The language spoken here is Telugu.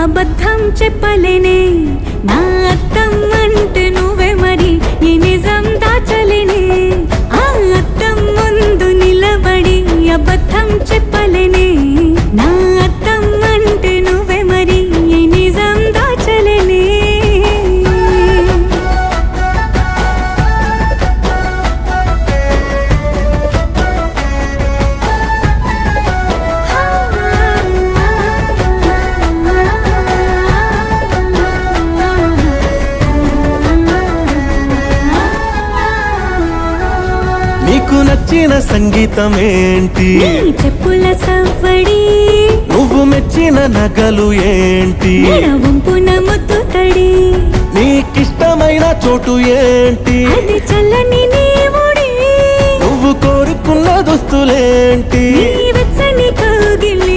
అబద్ధం చెప్పలేనే నా అద్దం అంటే నువ్వే మరి ఈ నిజం దాచలేనే ఆ అద్దం ముందు నిలబడి అబద్ధం చెప్పలేనే నా అద్దం అంటే నువ్వే మరి ఈ నిజం దాచలేనే నీకు నచ్చిన సంగీతం ఏంటి? నీ చెప్పుల సవ్వడి. నువ్వు మెచ్చిన నగలు ఏంటి? వంపున ముద్దు తడి. నీకిష్టమైన చోటు ఏంటి? అది చల్లని నీ ఒడి. నువ్వు కోరుకున్న దుస్తులేంటి? నీ వెచ్చని కౌగిలి